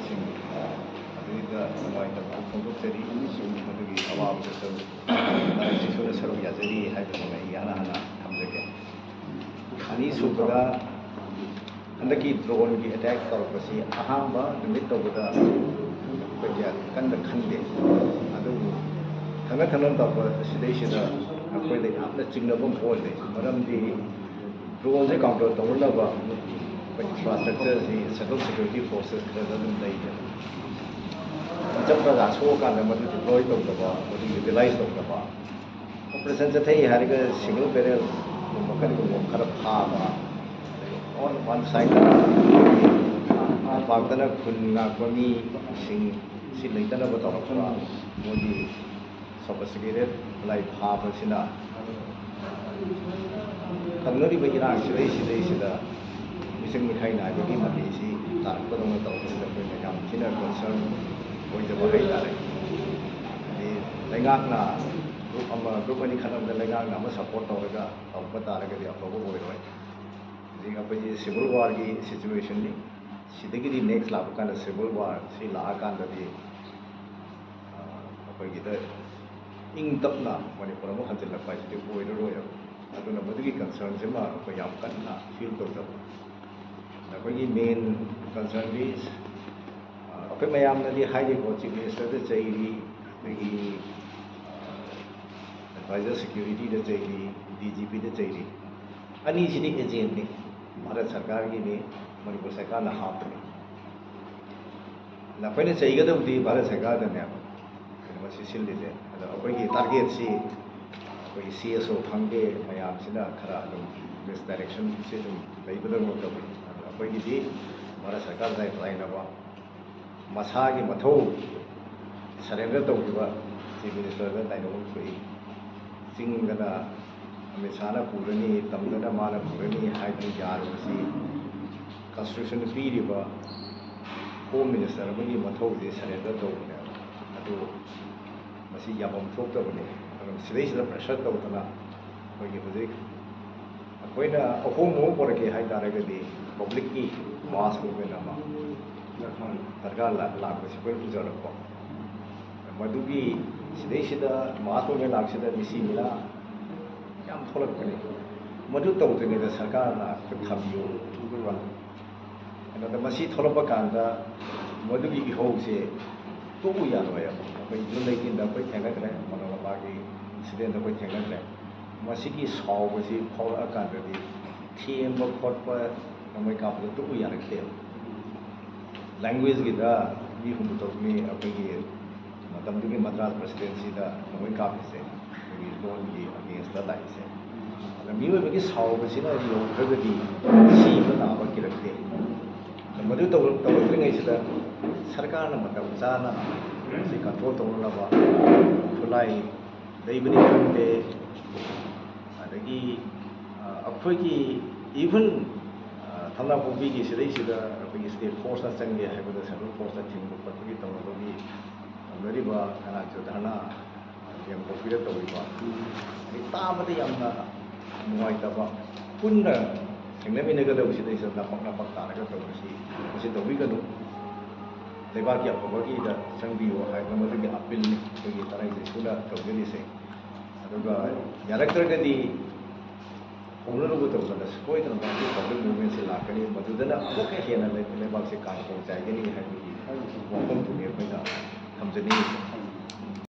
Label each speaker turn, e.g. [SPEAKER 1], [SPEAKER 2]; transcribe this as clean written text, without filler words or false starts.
[SPEAKER 1] ꯏꯃꯥꯟꯅꯕꯁꯤꯡ ꯑꯗꯨꯗ ꯅꯨꯡꯉꯥꯏꯇꯕ ꯐꯣꯡꯗꯣꯛꯆꯔꯤ ꯃꯗꯨꯒꯤ ꯑꯋꯥꯕꯗꯁꯨ ꯁꯤꯁꯨꯅ ꯁꯔꯨꯛ ꯌꯥꯖꯔꯤ ꯍꯥꯏꯕꯗꯨꯃ ꯑꯩ ꯍꯥꯟꯅ ꯊꯝꯖꯒꯦ꯫ ꯑꯅꯤꯁꯨꯕꯗ ꯍꯟꯗꯛꯀꯤ ꯗ꯭ꯔꯣꯟꯒꯤ ꯑꯦꯇꯦꯛ ꯇꯧꯔꯛꯄꯁꯤ ꯑꯍꯥꯟꯕ ꯅꯨꯃꯤꯠ ꯇꯧꯕꯗ ꯑꯩꯈꯣꯏ ꯀꯟꯅ ꯈꯟꯗꯦ, ꯑꯗꯨꯕꯨ ꯊꯪꯅ ꯇꯧꯕ ꯁꯤꯗꯩꯁꯤꯗ ꯑꯩꯈꯣꯏꯗ ꯌꯥꯝꯅ ꯆꯤꯡꯅꯕ ꯑꯃ ꯑꯣꯏꯔꯦ꯫ ꯃꯔꯝꯗꯤ ꯗ꯭ꯔꯣꯟꯁꯦ ꯀꯥꯎꯟꯇꯔ ꯇꯧꯅꯅꯕ ꯏꯟꯐ꯭ꯔꯥꯁꯇ꯭ꯔꯛꯆꯔꯁꯤ ꯁꯦꯟꯇ꯭ꯔꯦꯜ ꯁꯦꯀ꯭ꯌꯨꯔꯤꯇꯤ ꯐꯣꯔꯁꯦꯁ ꯈꯔꯗ ꯑꯗꯨꯝ ꯂꯩꯗꯅ ꯆꯠꯄꯗ ꯁꯣꯛꯑꯀꯥꯟꯗ ꯃꯗꯨ ꯗꯤꯄ꯭ꯂꯣꯏ ꯇꯧꯗꯕ, ꯃꯗꯨ ꯌꯨꯇꯤꯂꯥꯏꯁ ꯇꯧꯗꯕ, ꯑꯣꯄꯔꯦꯁꯟ ꯆꯠꯊꯩ ꯍꯥꯏꯔꯒ ꯁꯤꯡꯒꯜ ꯕꯦꯔꯦꯜꯒꯨꯝꯕ ꯀꯔꯤꯒꯨꯝꯕ ꯈꯔ ꯐꯥꯕ, ꯑꯣꯟ ꯋꯥꯟ ꯁꯥꯏꯗ ꯄꯥꯛꯇꯅ ꯈꯨꯟ ꯉꯥꯛꯄ ꯃꯤꯁꯤꯡ ꯁꯤ ꯂꯩꯇꯅꯕ ꯇꯧꯔꯛꯄ, ꯃꯣꯏꯒꯤ ꯁꯣꯐꯤꯁꯇꯤꯀꯦꯇꯦꯠ ꯈꯨꯠꯂꯥꯏ ꯐꯥꯕꯁꯤꯅ ꯇꯧꯅꯔꯤꯕ ꯏꯔꯥꯡ ꯁꯤꯗꯩꯁꯤꯗ ꯃꯤꯆꯪ ꯃꯤꯈꯥꯏ ꯅꯥꯏꯕꯒꯤ ꯃꯃꯤꯁꯤ ꯇꯥꯔꯛꯄꯗꯧꯅ ꯇꯧꯕꯁꯤꯗ ꯑꯩꯈꯣꯏꯅ ꯌꯥꯝ ꯊꯤꯅ ꯀꯟꯁꯔꯟ ꯑꯣꯏꯖꯕ ꯍꯥꯏꯇꯥꯔꯦ꯫ ꯍꯥꯏꯗꯤ ꯂꯩꯉꯥꯛꯅ ꯒ꯭ꯔꯨꯞ ꯑꯅꯤ ꯈꯠꯅꯕꯗ ꯂꯩꯉꯥꯛꯅ ꯑꯃ ꯁꯞꯄꯣꯔꯠ ꯇꯧꯔꯒ ꯇꯧꯔꯛꯄ ꯇꯥꯔꯒꯗꯤ ꯑꯐꯕ ꯑꯣꯏꯔꯣꯏ꯫ ꯍꯧꯖꯤꯛ ꯑꯩꯈꯣꯏꯒꯤ ꯁꯤꯚꯤꯜ ꯋꯥꯔꯒꯤ ꯁꯤꯆꯨꯋꯦꯁꯟꯅꯤ꯫ ꯁꯤꯗꯒꯤꯗꯤ ꯅꯦꯛꯁ ꯂꯥꯛꯄ ꯀꯥꯟꯗ ꯁꯤꯚꯤꯜ ꯋꯥꯔ ꯁꯤ ꯂꯥꯛꯑꯀꯥꯟꯗꯗꯤ ꯑꯩꯈꯣꯏꯒꯤꯗ ꯏꯪ ꯇꯞꯅ ꯃꯅꯤꯄꯨꯔ ꯑꯃꯨꯛ ꯍꯟꯖꯤꯜꯂꯛꯄ ꯍꯥꯏꯁꯤꯗꯤ ꯑꯣꯏꯔꯔꯣꯏꯕ꯫ ꯑꯗꯨꯅ ꯃꯗꯨꯒꯤ ꯀꯟꯁꯔꯟꯁꯤꯃ ꯑꯩꯈꯣꯏ ꯌꯥꯝ ꯀꯟꯅ ꯐꯤꯜ ꯇꯧꯖꯕ꯫ ꯑꯩꯈꯣꯏꯒꯤ ꯃꯦꯟ ꯀꯟꯁꯔꯟꯗꯤ ꯑꯩꯈꯣꯏ ꯃꯌꯥꯝꯅꯗꯤ ꯍꯥꯏꯔꯤꯕ ꯆꯤꯐ ꯃꯤꯅꯤꯁꯇꯔꯗ ꯆꯩꯔꯤ, ꯑꯗꯒꯤ ꯑꯦꯗꯚꯥꯏꯖꯔ ꯁꯦꯀ꯭ꯌꯨꯔꯤꯇꯤꯗ ꯆꯩꯔꯤ, DGPꯗ ꯆꯩꯔꯤ꯫ ꯑꯅꯤꯁꯤꯗꯤ ꯑꯦꯖꯦꯟꯅꯤ, ꯚꯥꯔꯠ ꯁꯔꯀꯥꯔꯒꯤꯅꯤ, ꯃꯅꯤꯄꯨꯔ ꯁꯔꯀꯥꯔꯅ ꯍꯥꯞꯄꯅꯤ꯫ ꯑꯩꯈꯣꯏꯅ ꯆꯩꯒꯗꯕꯗꯤ ꯚꯥꯔꯠ ꯁꯔꯀꯥꯔꯗꯅꯦꯕ ꯃꯁꯤ ꯁꯤꯜꯂꯤꯁꯦ꯫ ꯑꯗꯣ ꯑꯩꯈꯣꯏꯒꯤ ꯇꯥꯔꯒꯦꯠꯁꯤ ꯑꯩꯈꯣꯏꯒꯤ CSO ꯈꯪꯗꯦ ꯃꯌꯥꯝꯁꯤꯅ ꯈꯔ ꯑꯗꯨꯝ ꯃꯤꯁꯗꯥꯏꯔꯦꯛꯁꯟꯁꯤ ꯑꯗꯨꯝ ꯂꯩꯕꯗꯧꯅ ꯇꯧꯋꯤ꯫ ꯑꯗꯣ ꯑꯩꯈꯣꯏꯒꯤꯗꯤ ꯚꯥꯔꯠ ꯁꯔꯀꯥꯔꯗ ꯇꯥꯏꯅꯕ, ꯃꯁꯥꯒꯤ ꯃꯊꯧ ꯁꯔꯦꯟꯗꯔ ꯇꯧꯈꯤꯕ ꯆꯤꯐ ꯃꯤꯅꯤꯁꯇꯔꯗ ꯇꯥꯏꯅꯐꯝ ꯊꯣꯛꯏ꯫ ꯆꯤꯡꯗꯅ ꯑꯃꯤꯠ ꯁꯥꯍꯅ ꯄꯨꯔꯅꯤ, ꯇꯝꯗꯅ ꯃꯥꯅ ꯄꯨꯔꯅꯤ ꯍꯥꯏꯕꯗꯨ ꯌꯥꯔꯤꯕꯁꯤ ꯀꯟꯁꯇꯤꯇ꯭ꯌꯨꯁꯟꯗ ꯄꯤꯔꯤꯕ ꯍꯣꯝ ꯃꯤꯅꯤꯁꯇꯔ ꯑꯃꯒꯤ ꯃꯊꯧꯁꯤ ꯁꯔꯦꯟꯗꯔ ꯇꯧꯕꯅꯦꯕ꯫ ꯑꯗꯨ ꯃꯁꯤ ꯌꯥꯐꯝ ꯊꯣꯛꯇꯕꯅꯤ꯫ ꯑꯗꯨꯅ ꯁꯤꯗꯩꯁꯤꯗ ꯄ꯭ꯔꯦꯁꯔ ꯇꯧꯗꯅ ꯑꯩꯈꯣꯏꯒꯤ ꯍꯧꯖꯤꯛ ꯑꯩꯈꯣꯏꯅ ꯑꯍꯣꯡꯕ ꯑꯃ ꯄꯨꯔꯛꯀꯦ ꯍꯥꯏꯇꯥꯔꯒꯗꯤ ꯄꯕ꯭ꯂꯤꯛꯀꯤ ꯃꯥꯁ ꯃꯨꯚꯃꯦꯟ ꯑꯃ ꯗꯔꯀꯥꯔ ꯂꯥꯛꯄꯁꯤ ꯑꯩꯈꯣꯏꯅ ꯎꯖꯔꯛꯄ꯫ ꯃꯗꯨꯒꯤ ꯁꯤꯗꯩꯁꯤꯗ ꯃꯥꯁ ꯃꯨꯚꯃꯦꯟ ꯂꯥꯛꯁꯤꯗ ꯃꯤꯁꯤ ꯃꯤꯂꯥ ꯌꯥꯝ ꯊꯣꯛꯂꯛꯄꯅꯤ꯫ ꯃꯗꯨ ꯇꯧꯗ꯭ꯔꯤꯉꯩꯗ ꯁꯔꯀꯥꯔꯅ ꯈꯨꯠ ꯊꯥꯕꯤꯌꯨ꯫ ꯑꯗꯨꯒ ꯃꯁꯤ ꯊꯣꯛꯂꯛꯄ ꯀꯥꯟꯗ ꯃꯗꯨꯒꯤ ꯏꯍꯧꯁꯦ ꯇꯣꯛꯎ ꯌꯥꯔꯣꯏꯕ꯫ ꯑꯩꯈꯣꯏ ꯖꯨꯟ 18ꯗ ꯑꯩꯈꯣꯏ ꯊꯦꯡꯅꯈ꯭ꯔꯦ, ꯃꯅꯣꯔꯃꯥꯒꯤ ꯏꯟꯁꯤꯗꯦꯟꯗ ꯑꯩꯈꯣ ꯊꯦꯡꯅꯈ꯭ꯔꯦ꯫ ꯃꯁꯤꯒꯤ ꯁꯥꯎꯕꯁꯤ ꯐꯥꯎꯔꯛꯑꯀꯥꯟꯗꯗꯤ ꯊꯦꯝꯕ ꯈꯣꯠꯄ ꯅꯣꯡꯃꯩ ꯀꯥꯞꯄꯗ ꯇꯣꯛꯎ ꯌꯥꯔꯛꯇꯦꯕ꯫ ꯂꯦꯡꯒ꯭ꯋꯦꯖꯀꯤꯗ ꯃꯤ ꯍꯨꯝꯐꯨꯇꯔꯨꯛꯅꯤ ꯑꯩꯈꯣꯏꯒꯤ ꯃꯇꯝꯗꯨꯒꯤ ꯃꯗ꯭ꯔꯥꯁ ꯄ꯭ꯔesidency ꯅꯣꯡꯃꯩ ꯀꯥꯞꯄꯤꯁꯦ, ꯑꯩꯈꯣꯏꯒꯤ ꯂꯣꯟꯒꯤ ꯑꯒꯦꯟꯁꯇ ꯂꯥꯛꯏꯁꯦ꯫ ꯑꯗ ꯃꯤꯑꯣꯏꯕꯒꯤ ꯁꯥꯎꯕꯁꯤꯅ ꯌꯧꯈ꯭ꯔꯒꯗꯤ ꯁꯤꯕ ꯅꯥꯕ ꯀꯤꯔꯛꯇꯦ꯫ ꯃꯗꯨ ꯇꯧꯔꯛꯇ꯭ꯔꯤꯉꯩꯁꯤꯗ ꯁꯔꯀꯥꯔꯅ ꯃꯇꯝ ꯆꯥꯅ ꯃꯁꯤ ꯀꯟꯇ꯭ꯔꯣꯜ ꯇꯧꯅꯅꯕ ꯈꯨꯠꯂꯥꯏ ꯂꯩꯕꯅꯤ ꯈꯪꯗꯦ, ꯑꯗꯒꯤ ꯑꯩꯈꯣꯏꯒꯤ ꯏꯚꯟ ꯊꯪꯅꯄꯣꯛꯄꯤꯒꯤ ꯁꯤꯗꯩꯁꯤꯗ ꯑꯩꯈꯣꯏꯒꯤ ꯁ꯭ꯇꯦꯠ ꯐꯣꯔꯁꯅ ꯆꯪꯒꯦ ꯍꯥꯏꯕꯗ ꯁꯦꯟꯇ꯭ꯔꯦꯜ ꯐꯣꯔꯁꯅ ꯊꯤꯡꯕ ꯈꯣꯠꯄꯒꯤ ꯇꯧꯅꯕꯒꯤ ꯇꯧꯅꯔꯤꯕ ꯀꯅꯥꯁꯨ ꯙꯔꯅꯥ ꯌꯦꯡꯊꯣꯛꯄꯤꯔ ꯇꯧꯔꯤꯕ, ꯑꯗꯩ ꯇꯥꯕꯗ ꯌꯥꯝꯅ ꯅꯨꯡꯉꯥꯏꯇꯕ, ꯄꯨꯟꯅ ꯊꯦꯡꯅꯃꯤꯟꯅꯒꯗꯕꯁꯤꯗꯩꯁꯤꯗ ꯅꯄꯛ ꯇꯥꯔꯒ ꯇꯧꯕꯁꯤ ꯃꯁꯤ ꯇꯧꯕꯤꯒꯅꯨ, ꯂꯩꯕꯥꯛꯀꯤ ꯑꯐꯕꯒꯤꯗ ꯆꯪꯕꯤꯌꯨ ꯍꯥꯏꯕ ꯃꯗꯨꯒꯤ ꯑꯄꯤꯜꯅꯤ ꯑꯩꯈꯣꯏꯒꯤ ꯇꯔꯥꯏꯁꯦ ꯁꯨꯅ ꯇꯧꯖꯔꯤꯁꯦ꯫ ꯑꯗꯨꯒ ꯌꯥꯔꯛꯇ꯭ꯔꯒꯗꯤ ꯍꯧꯅꯔꯨꯕ ꯇꯧꯕꯗ ꯁꯣꯏꯗꯅ ꯄꯕ꯭ꯂꯤꯛ ꯃꯨꯚꯃꯦꯟꯁꯤ ꯂꯥꯛꯀꯅꯤ, ꯃꯗꯨꯗꯅ ꯑꯃꯨꯛꯀ ꯍꯦꯟꯅ ꯂꯩꯕꯥꯛꯁꯦ ꯀꯥꯡꯈꯣꯡ ꯆꯥꯏꯒꯅꯤ ꯍꯥꯏꯕꯒꯤ ꯋꯥꯐꯝꯗꯨꯅꯤ ꯑꯩꯈꯣꯏꯅ ꯊꯝꯖꯅꯤꯡꯉꯤꯁꯦ꯫